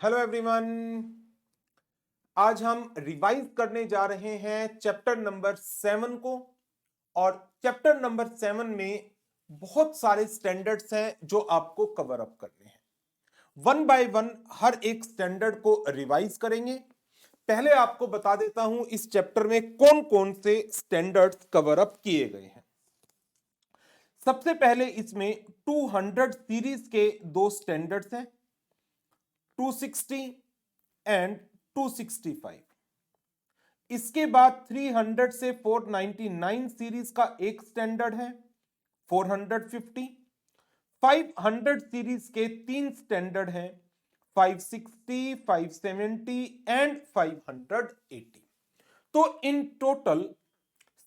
Hello everyone. आज हम revise करने जा रहे हैं चैप्टर नंबर 7 को। और चैप्टर नंबर 7 में बहुत सारे स्टैंडर्ड्स हैं जो आपको कवर अप करने हैं। वन बाय वन हर एक स्टैंडर्ड को रिवाइज करेंगे। पहले आपको बता देता हूं इस चैप्टर में कौन कौन से स्टैंडर्ड्स कवर अप किए गए हैं। सबसे पहले इसमें 200 सीरीज के दो स्टैंडर्ड्स हैं, 260 एंड 265। इसके बाद 300 से 499 सीरीज का एक स्टैंडर्ड है, 450। 500 सीरीज के तीन स्टैंडर्ड हैं, 560, 570 एंड 580। तो इन टोटल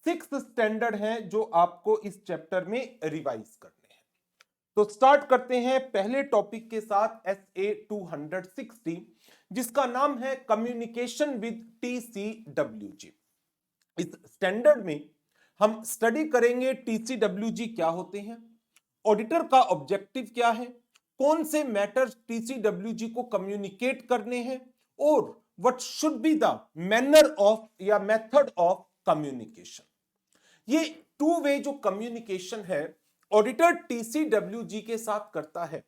6 स्टैंडर्ड हैं जो आपको इस चैप्टर में रिवाइज करने हैं। तो स्टार्ट करते हैं पहले टॉपिक के साथ, SA 260, जिसका नाम है कम्युनिकेशन विद TCWG। इस स्टैंडर्ड में हम स्टडी करेंगे TCWG क्या होते हैं, ऑडिटर का ऑब्जेक्टिव क्या है, कौन से मैटर्स TCWG को कम्युनिकेट करने हैं, और what should be the manner of या मेथड ऑफ कम्युनिकेशन। ये टू वे जो कम्युनिकेशन है ऑडिटर TCWG के साथ करता है।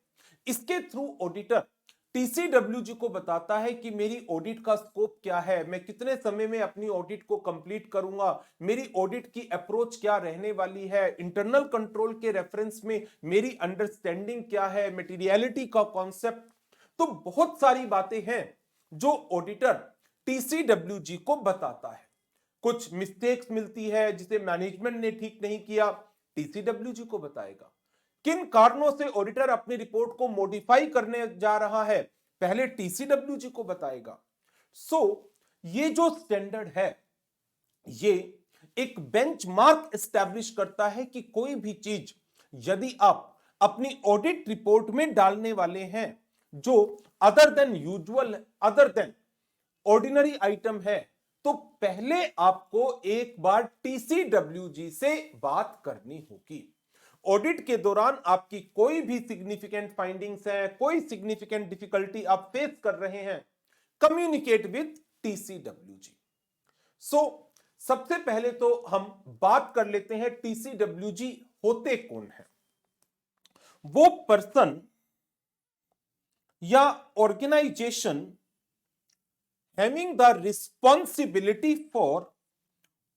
इसके थ्रू ऑडिटर TCWG को बताता है कि मेरी ऑडिट का स्कोप क्या है, मैं कितने समय में अपनी ऑडिट को कंप्लीट करूंगा, मेरी ऑडिट की अप्रोच क्या रहने वाली है, इंटरनल कंट्रोल के रेफरेंस में मेरी अंडरस्टैंडिंग क्या है, मटेरियलिटी का कॉन्सेप्ट। तो बहुत सारी बातें हैं जो ऑडिटर TCWG को बताता है। कुछ मिस्टेक्स मिलती है जिसे मैनेजमेंट ने ठीक नहीं किया, TCWG को बताएगा। किन कारणों से ऑडिटर अपनी रिपोर्ट को मॉडिफाई करने जा रहा है, पहले TCWG को बताएगा। ये जो स्टैंडर्ड है ये एक बेंचमार्क एस्टैब्लिश करता है कि कोई भी चीज यदि आप अपनी ऑडिट रिपोर्ट में डालने वाले हैं जो other than usual, other than ordinary item है, तो पहले आपको एक बार TCWG से बात करनी होगी। ऑडिट के दौरान आपकी कोई भी सिग्निफिकेंट फाइंडिंग्स है, कोई सिग्निफिकेंट डिफिकल्टी आप फेस कर रहे हैं, कम्युनिकेट विद TCWG। सबसे पहले तो हम बात कर लेते हैं TCWG होते कौन है। वो पर्सन या organisation having the responsibility for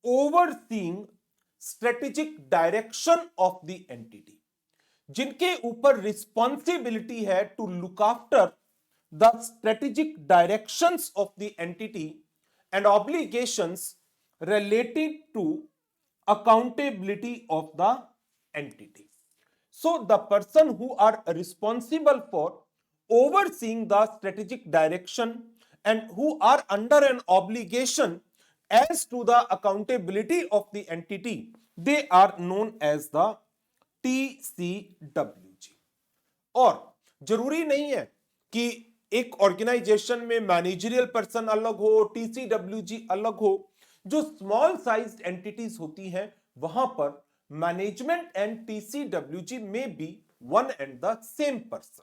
overseeing strategic direction of the entity, जिनके ऊपर रिस्पॉन्सिबिलिटी है to look after the strategic directions of the entity and obligations related to accountability of the entity. So the person who are responsible for overseeing the strategic direction and who are under an obligation as to the accountability of the entity, they are known as the TCWG. और जरूरी नहीं है कि एक organisation में managerial person अलग हो, TCWG अलग हो। जो स्मॉल साइज्ड एंटिटीज होती हैं वहां पर मैनेजमेंट एंड TCWG में be one and the same person,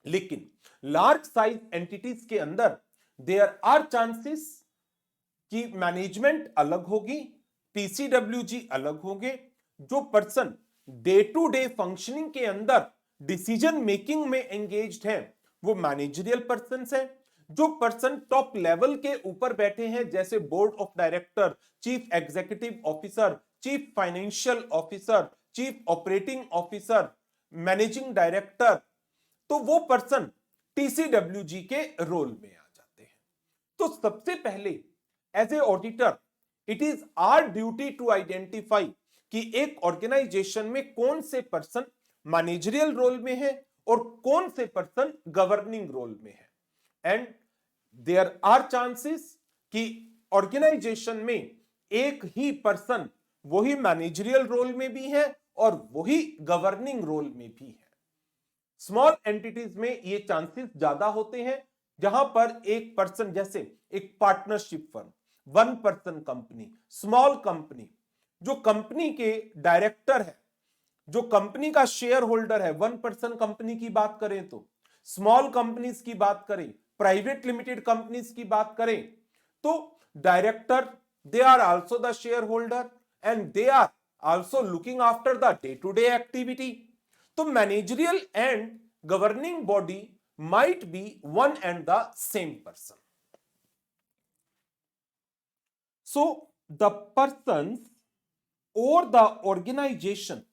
लेकिन लार्ज साइज एंटिटीज के अंदर देयर आर चांसेस कि मैनेजमेंट अलग होगी, TCWG अलग होंगे। जो person day to day functioning के अंदर डिसीजन मेकिंग में एंगेज्ड है वो मैनेजरियल पर्सन है। जो पर्सन टॉप लेवल के ऊपर बैठे हैं जैसे board of director, chief executive officer, chief financial officer, chief operating officer, managing director, तो वो पर्सन TCWG के रोल में आ जाते हैं। तो सबसे पहले as a auditor it is our duty to identify कि एक ऑर्गेनाइजेशन में कौन से पर्सन मैनेजरियल रोल में है और कौन से पर्सन गवर्निंग रोल में है। एंड देयर आर चांसेस कि ऑर्गेनाइजेशन में एक ही पर्सन वही मैनेजरियल रोल में भी है और वही गवर्निंग रोल में भी है। स्मॉल एंटिटीज में ये चांसेस ज्यादा होते हैं जहां पर एक पर्सन, जैसे एक partnership firm, one person company, small company, जो कंपनी के डायरेक्टर है, जो कंपनी का शेयर होल्डर है, वन पर्सन कंपनी की बात करें तो, स्मॉल कंपनीज की बात करें प्राइवेट लिमिटेड कंपनीज की बात करें तो director they are also the share holder and they are also looking after the day to day activity. तो managerial and governing body might be one and the same person. So the persons or the organization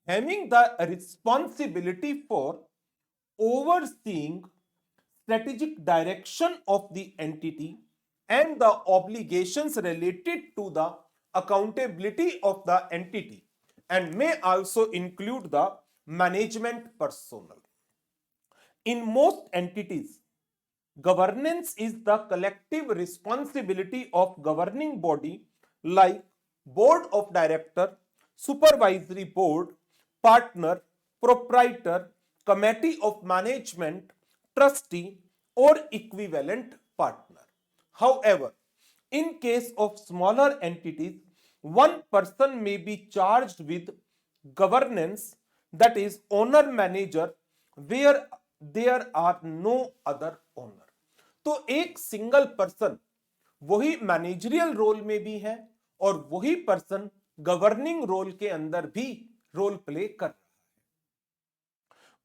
having the responsibility for overseeing strategic direction of the entity and the obligations related to the accountability of the entity and may also include the management personnel. In most entities, governance is the collective responsibility of governing body like board of director, supervisory board, partner, proprietor, committee of management, trustee or equivalent partner. However, in case of smaller entities, one person may be charged with governance, that is owner manager, where there are no other owner. तो एक single person वही managerial role में भी है और वही person governing role के अंदर भी रोल प्ले कर रहा है.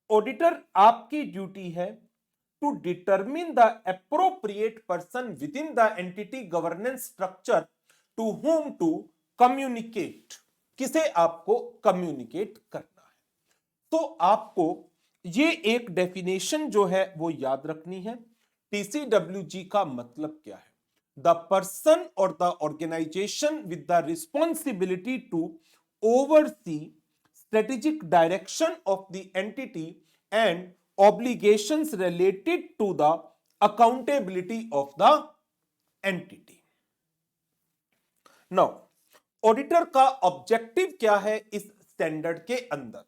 ऑडिटर आपकी ड्यूटी है to determine the appropriate person within the entity governance structure to whom to communicate. किसे आपको कम्युनिकेट करना है. तो आपको ये एक डेफिनेशन जो है वो याद रखनी है. टीसीडब्ल्यूजी का मतलब क्या है? द पर्सन और the organisation with the responsibility to oversee strategic direction of the entity and obligations related to the accountability of the entity. Now auditor का ऑब्जेक्टिव क्या है इस स्टैंडर्ड के अंदर?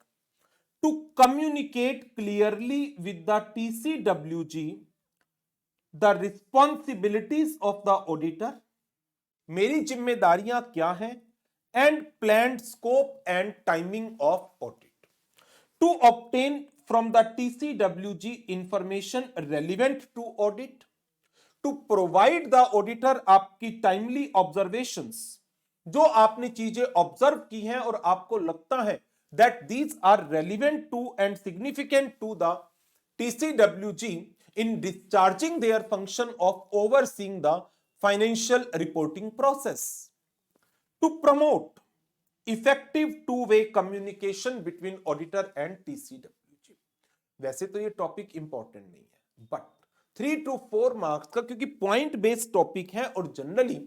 To communicate clearly with the TCWG the responsibilities of the auditor, मेरी जिम्मेदारियां क्या हैं, and planned scope and timing of audit. To obtain from the TCWG information relevant to audit, to provide the auditor आपकी timely observations, जो आपने चीजें observe की हैं और आपको लगता है that these are relevant to and significant to the TCWG in discharging their function of overseeing the financial reporting process. To promote effective two-way communication between auditor and TCWG. वैसे तो ये टॉपिक इंपॉर्टेंट नहीं है, but 3 to 4 marks का, क्योंकि point based topic है और generally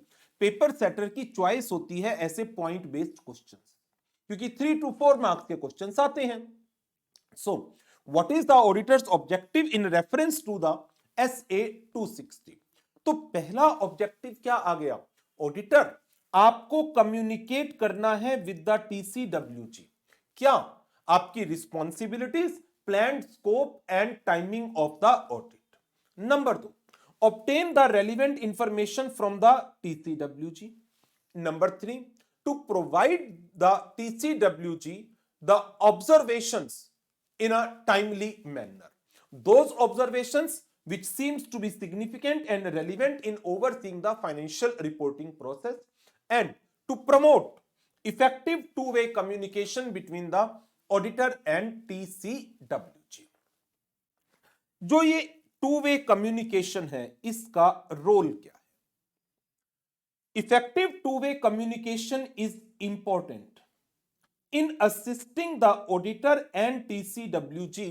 paper setter की चॉइस होती है ऐसे पॉइंट बेस्ड क्वेश्चंस, क्योंकि 3 to 4 मार्क्स के क्वेश्चंस आते हैं. So what is the auditor's objective in reference to the SA 260? तो पहला ऑब्जेक्टिव क्या आ गया? ऑडिटर आपको कम्युनिकेट करना है विद द TCWG. क्या? आपकी responsibilities, plan, scope and timing of the audit. Number 2, obtain the relevant information from the TCWG. Number 3, to provide the TCWG the observations in a timely manner. Those observations which seems to be significant and relevant in overseeing the financial reporting process, and to promote effective two-way communication between the auditor and TCWG. जो ये two-way communication है इसका role क्या है? Effective two-way communication is important in assisting the auditor and TCWG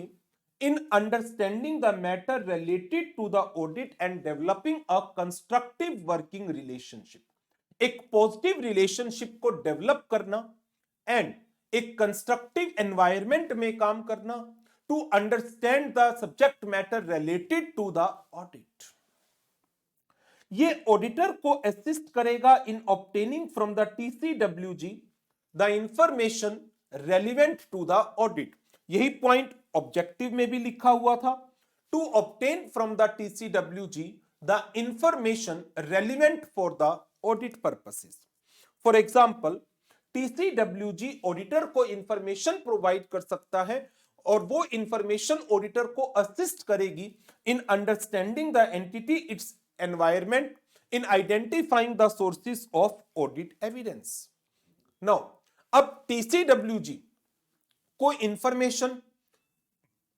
in understanding the matter related to the audit and developing a constructive working relationship. एक positive relationship को develop करना and एक constructive environment में काम करना to understand the subject matter related to the audit. ये auditor को assist करेगा in obtaining from the TCWG the information relevant to the audit. यही पॉइंट ऑब्जेक्टिव में भी लिखा हुआ था. To obtain from the TCWG the information relevant for the audit purposes. For example, TCWG auditor को information provide कर सकता है और वो इंफॉर्मेशन ऑडिटर को असिस्ट करेगी in understanding the entity, its environment, in identifying the sources of audit evidence. Now अब TCWG को इंफॉर्मेशन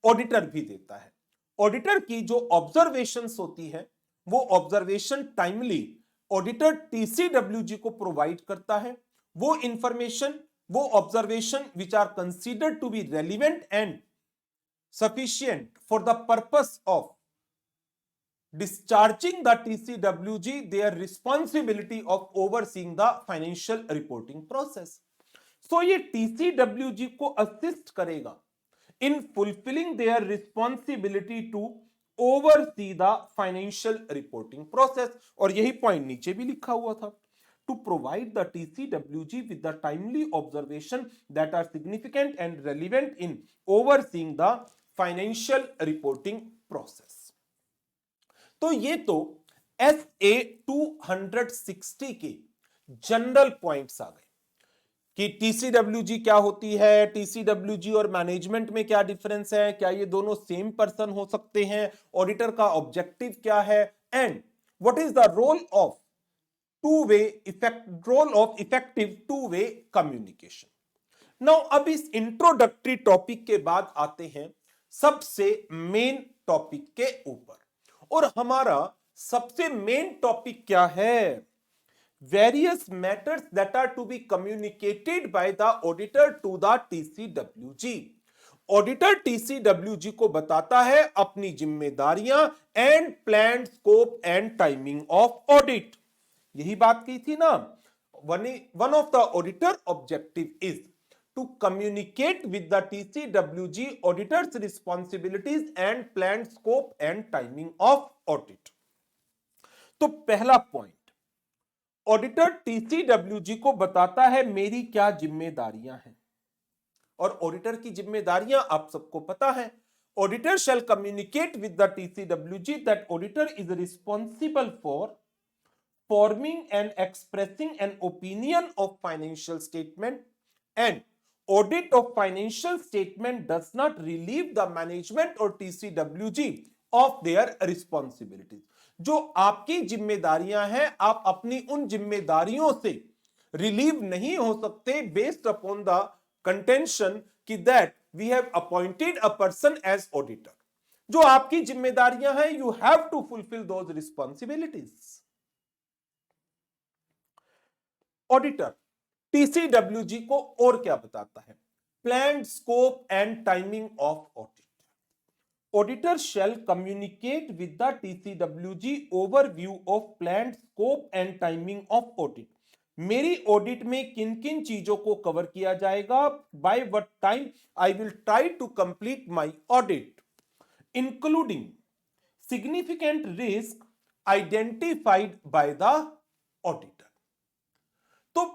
ऑडिटर भी देता है। ऑडिटर की जो ऑब्जर्वेशंस होती है वो ऑब्जर्वेशन टाइमली ऑडिटर टीसीडब्ल्यूजी को प्रोवाइड करता है। वो इंफॉर्मेशन, वो observation which are considered to be relevant and sufficient for the purpose of discharging the TCWG their responsibility of overseeing the financial reporting process. So ये TCWG को assist करेगा in fulfilling their responsibility to oversee the financial reporting process। और यही point नीचे भी लिखा हुआ था, to provide the TCWG with the timely observation that are significant and relevant in overseeing the financial reporting process। तो ये तो SA 260 के जनरल पॉइंट्स आ गए कि टीसीडब्ल्यूजी क्या होती है, टीसीडब्ल्यूजी और मैनेजमेंट में क्या डिफरेंस है, क्या ये दोनों सेम पर्सन हो सकते हैं, ऑडिटर का ऑब्जेक्टिव क्या है, and what is the role of effective two way communication. Now अब इस इंट्रोडक्टरी टॉपिक के बाद आते हैं सबसे मेन टॉपिक के ऊपर, और हमारा सबसे मेन टॉपिक क्या है? Various matters that are to be communicated by the auditor to the TCWG. Auditor TCWG को बताता है अपनी जिम्मेदारियां and plan, scope and timing of audit. यही बात की थी ना, one of the auditor objective is to communicate with the TCWG auditor's responsibilities and planned scope and timing of audit। तो पहला पॉइंट, ऑडिटर TCWG को बताता है मेरी क्या जिम्मेदारियां हैं, और ऑडिटर की जिम्मेदारियां आप सबको पता है। Auditor shall communicate with the TCWG that auditor is responsible for forming and expressing an opinion of financial statement, and audit of financial statement does not relieve the management or TCWG of their responsibilities। जो आपकी जिम्मेदारियां हैं, आप अपनी उन जिम्मेदारियों से relieve नहीं हो सकते बेस्ड अपॉन द कंटेंशन कि that we have appointed a person as auditor. जो आपकी जिम्मेदारियां हैं, you have to fulfil those responsibilities. Auditor TCWG को और क्या बताता है? Plan, scope and timing of audit. Auditor shall communicate with the TCWG overview of plan, scope and timing of audit. मेरी ऑडिट में किन किन चीजों को कवर किया जाएगा, by what time I will try to complete my audit, including significant risk identified by the auditor. तो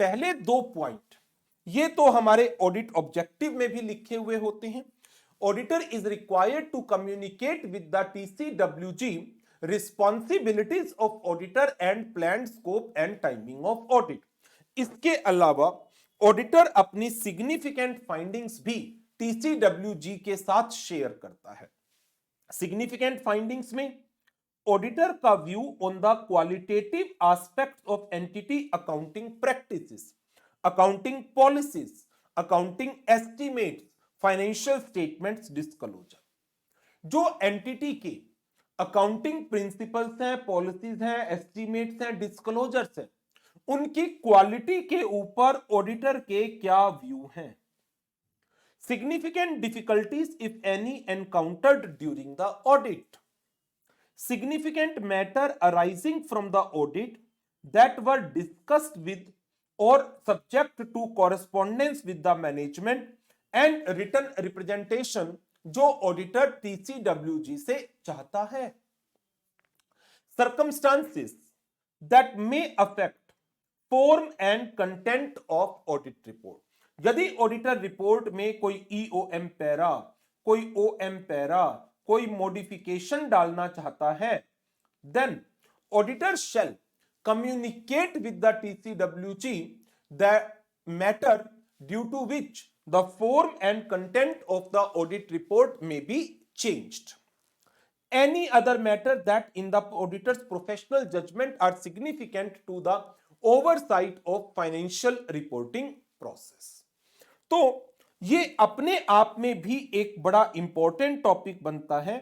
पहले दो पॉइंट ये तो हमारे ऑडिट ऑब्जेक्टिव में भी लिखे हुए होते हैं। Auditor is required to communicate with the TCWG responsibilities of auditor and plan, scope and timing of audit. इसके अलावा ऑडिटर अपनी सिग्निफिकेंट फाइंडिंग्स भी टीसीडब्ल्यूजी के साथ शेयर करता है। सिग्निफिकेंट फाइंडिंग्स में ऑडिटर का view on the qualitative aspects of entity accounting practices, accounting policies, accounting estimates, financial statements disclosure. जो एंटिटी के अकाउंटिंग प्रिंसिपल्स हैं, पॉलिसीज हैं, एस्टिमेट्स हैं, डिस्क्लोजर्स हैं, उनकी क्वालिटी के ऊपर ऑडिटर के क्या व्यू हैं। Significant difficulties if any encountered during the audit. Significant matter arising from the audit that were discussed with or subject to correspondence with the management and written representation जो auditor TCWG से चाहता है। Circumstances that may affect form and content of audit report। यदि auditor report में कोई EOM para, कोई OM para, कोई modification डालना चाहता है, then auditor shall communicate with the TCWG the matter due to which the form and content of the audit report may be changed. Any other matter that in the auditor's professional judgment are significant to the oversight of financial reporting process. तो ये अपने आप में भी एक बड़ा important topic बनता है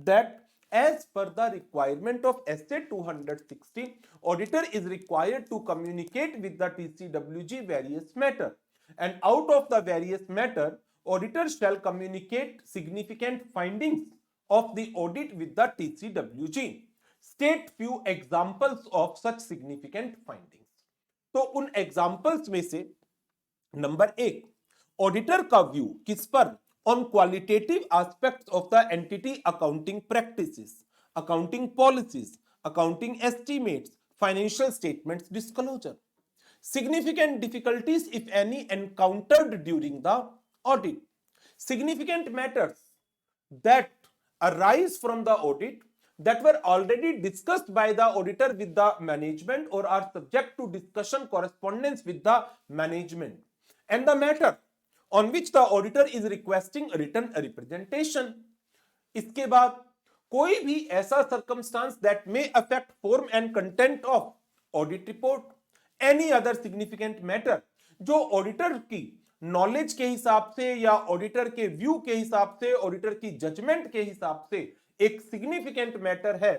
that as per the requirement of SA 260, auditor is required to communicate with the TCWG various matter, and out of the various matter, auditor shall communicate significant findings of the audit with the TCWG. State few examples of such significant findings. तो उन examples में से number एक, auditor का view किस पर? On qualitative aspects of the entity accounting practices, accounting policies, accounting estimates, financial statements disclosure. Significant difficulties, if any, encountered during the audit. Significant matters that arise from the audit that were already discussed by the auditor with the management or are subject to discussion correspondence with the management, and the matter on which the auditor is requesting written representation. इसके बाद कोई भी ऐसा circumstance that may affect form and content of audit report, any other significant matter जो auditor की knowledge के हिसाब से या ऑडिटर के व्यू के हिसाब से, ऑडिटर की जजमेंट के हिसाब से एक सिग्निफिकेंट मैटर है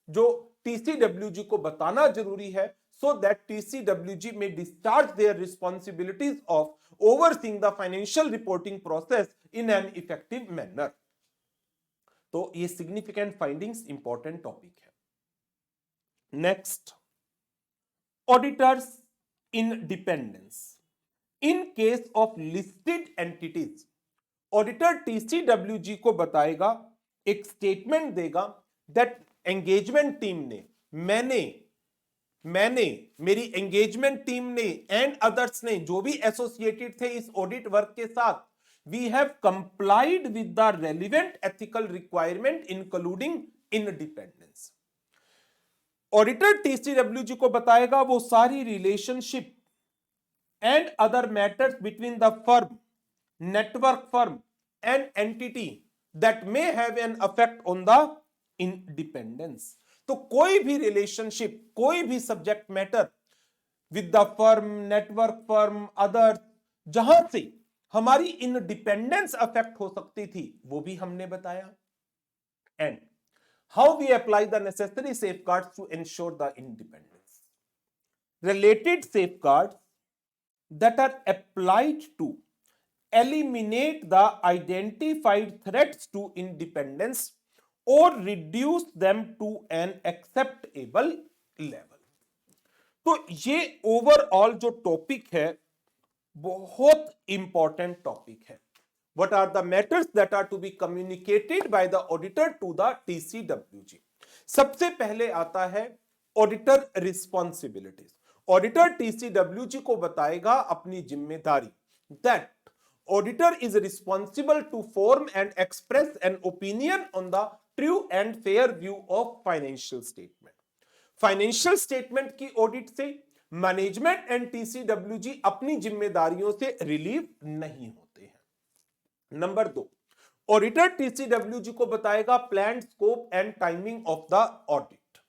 जो टीसीडब्ल्यूजी को बताना जरूरी है, so that TCWG may discharge their responsibilities of overseeing the financial reporting process in an effective manner. तो ये सिग्निफिकेंट फाइंडिंग्स इंपॉर्टेंट टॉपिक है. Next, auditors independence. In case of listed entities, auditor TCWG को बताएगा, एक statement देगा that engagement team ने, मैंने मेरी एंगेजमेंट टीम ने एंड अदर्स ने, जो भी एसोसिएटेड थे इस ऑडिट वर्क के साथ, we have complied with the relevant ethical requirement including independence. Auditor TCWG को बताएगा वो सारी relationship and other matters between the firm, network firm and entity that may have an affect on the independence. तो कोई भी relationship, कोई भी subject matter with the firm, network firm, other, जहां से हमारी इंडिपेंडेंस अफेक्ट हो सकती थी, वो भी हमने बताया. And how we apply the necessary safeguards to ensure the independence. Related safeguards that are applied to eliminate the identified threats to independence or reduce them to an acceptable level. तो ये overall जो topic है बहुत important topic है. What are the matters that are to be communicated by the auditor to the TCWG? सबसे पहले आता है ऑडिटर रिस्पॉन्सिबिलिटीज. ऑडिटर टीसीडब्ल्यूजी को बताएगा अपनी जिम्मेदारी, that auditor is responsible to form and express an opinion on the true and fair view of financial statement. Financial statement की audit से मैनेजमेंट एंड टीसीडब्ल्यूजी अपनी जिम्मेदारियों से रिलीव नहीं होते हैं. नंबर 2, ऑडिटर टीसीडब्ल्यूजी को बताएगा plan, scope and timing of the audit,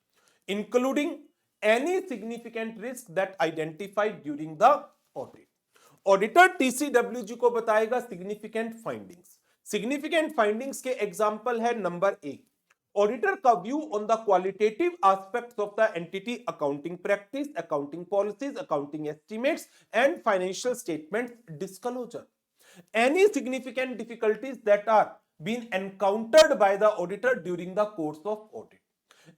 including any significant risk that identified during the audit. Auditor TCWG को बताएगा significant findings. Significant findings के example है नंबर 1, auditor का view on the qualitative aspects of the entity accounting practice, accounting policies, accounting estimates and financial statements disclosure. Any significant difficulties that are being encountered by the auditor during the course of audit.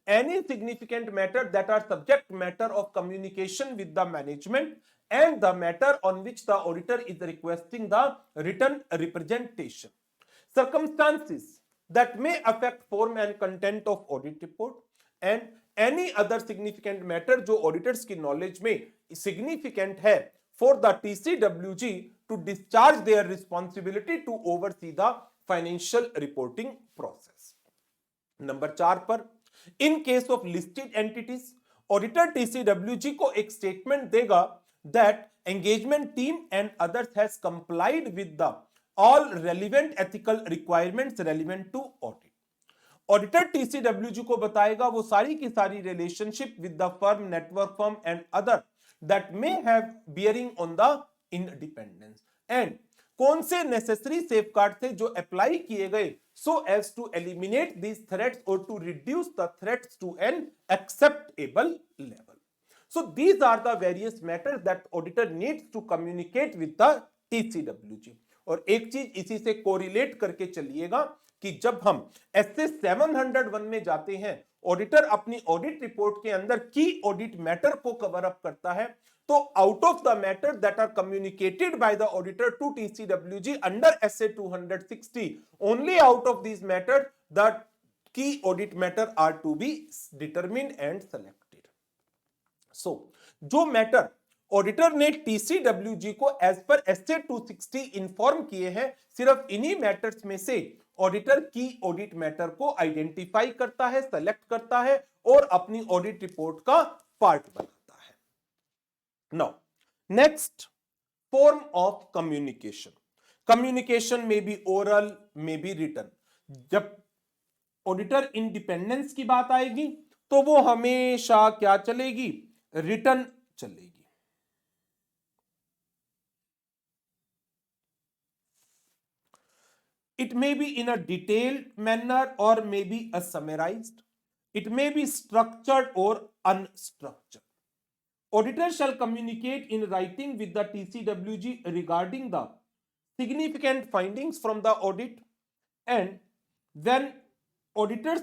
Any significant matter that are subject matter of communication with the management and the matter on which the auditor is requesting the written representation. Circumstances that may affect form and content of audit report and any other significant matter जो auditors की knowledge में significant है for the TCWG to discharge their responsibility to oversee the financial reporting process. Number 4 पर, in case of listed entities, auditor TCWG को एक statement देगा that engagement team and others has complied with the all relevant ethical requirements relevant to audit. Auditor TCWG को बताएगा वो सारी की सारी relationship with the firm, network firm and other that may have bearing on the independence, and कौन से necessary safeguard थे जो अप्लाई किए गए so as to eliminate these threats or to reduce the threats to an acceptable level. So these are the various matters that auditor needs to communicate with the TCWG. और एक चीज इसी से correlate करके चलिएगा कि जब हम एसए 701 में जाते हैं, ऑडिटर अपनी ऑडिट रिपोर्ट के अंदर की ऑडिट मैटर को कवर अप करता है, तो out of the matter that are communicated by the auditor to TCWG under SA 260, only out of this matter the key audit matter are to be determined and selected. So जो matter auditor ने TCWG को as per SA 260 inform किए हैं, सिर्फ इन्हीं matters में से auditor की ऑडिट मैटर को आइडेंटिफाई करता है, सेलेक्ट करता है और अपनी ऑडिट रिपोर्ट का पार्ट बनाता है. Now next, form of communication. Communication में भी ओरल, में भी रिटन. जब ऑडिटर इंडिपेंडेंस की बात आएगी तो वो हमेशा क्या चलेगी? रिटन चलेगी. It may be in a detailed manner or may be a summarized. It may be structured or unstructured. Auditor shall communicate in writing with the TCWG regarding the significant findings from the audit, and when auditor's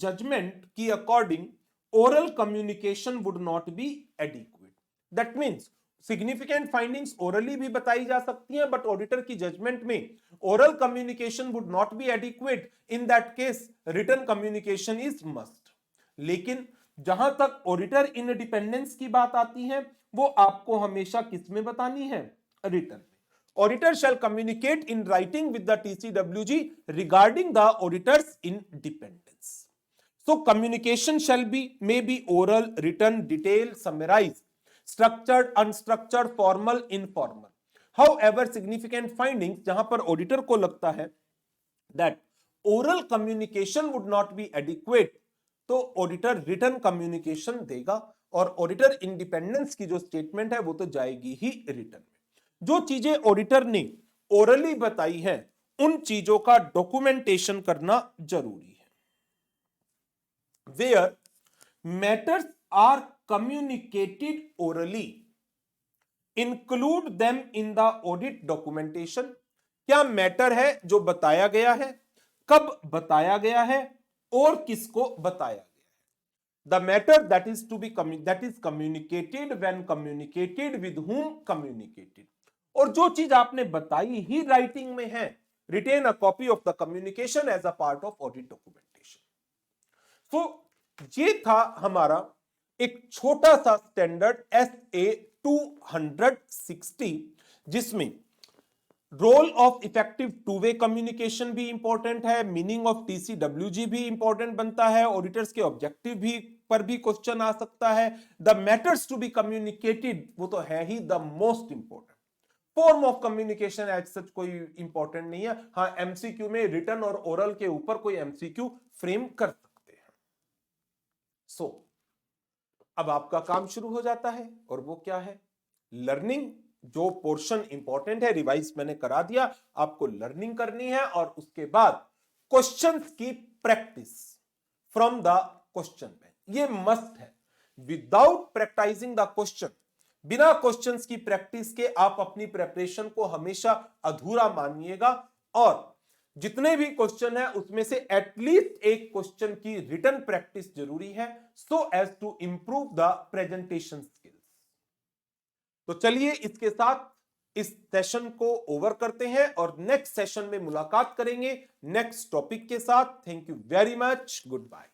judgment की according oral communication would not be adequate. That means significant findings orally भी बताई जा सकती हैं, but auditor की judgement में oral communication would not be adequate. In that case written communication is must. लेकिन जहां तक ऑडिटर इंडिपेंडेंस की बात आती है, वो आपको हमेशा किस में बतानी है? रिटन में. Auditor shall communicate in writing with the TCWG regarding the auditor's independence. So communication shall be, may be oral, written, detail, summarise, structured, unstructured, formal, informal. However, significant findings जहां पर ऑडिटर को लगता है that oral communication would not be adequate, तो auditor written communication देगा, और auditor independence की जो स्टेटमेंट है वो तो जाएगी ही रिटन में. जो चीजें ऑडिटर ने ओरली बताई है उन चीजों का डॉक्यूमेंटेशन करना जरूरी है. Where matters are communicated orally, include them in the audit documentation. क्या मैटर है जो बताया गया है, कब बताया गया है और किसको बताया गया है. The matter that is to be communicated, when communicated, with whom communicated. और जो चीज आपने बताई ही राइटिंग में है, retain a copy of the communication as a part of audit documentation. तो ये था हमारा एक छोटा सा स्टैंडर्ड एसए 260, जिसमें role of effective two way communication भी इंपॉर्टेंट है, मीनिंग ऑफ टीसीडब्ल्यूजी भी इंपॉर्टेंट बनता है, ऑडिटर्स के ऑब्जेक्टिव भी पर भी क्वेश्चन आ सकता है, the matters to be communicated वो तो है ही the most important. Form of communication as such कोई इंपॉर्टेंट नहीं है. हाँ, एमसीक्यू में रिटन और ओरल के ऊपर कोई एमसीक्यू फ्रेम कर सकते हैं. सो अब आपका काम शुरू हो जाता है, और वो क्या है? लर्निंग. जो पोर्शन इंपॉर्टेंट है रिवाइज मैंने करा दिया, आपको लर्निंग करनी है, और उसके बाद क्वेश्चंस की practice from the question bank. ये मस्ट है. विदाउट प्रैक्टिसिंग द क्वेश्चन, बिना क्वेश्चंस की प्रैक्टिस के आप अपनी प्रिपरेशन को हमेशा अधूरा मानिएगा, और जितने भी क्वेश्चन है उसमें से एटलीस्ट एक क्वेश्चन की रिटन प्रैक्टिस जरूरी है, so as to improve the presentation skills. तो चलिए इसके साथ इस सेशन को ओवर करते हैं, और नेक्स्ट सेशन में मुलाकात करेंगे नेक्स्ट टॉपिक के साथ. Thank you very much. Good bye.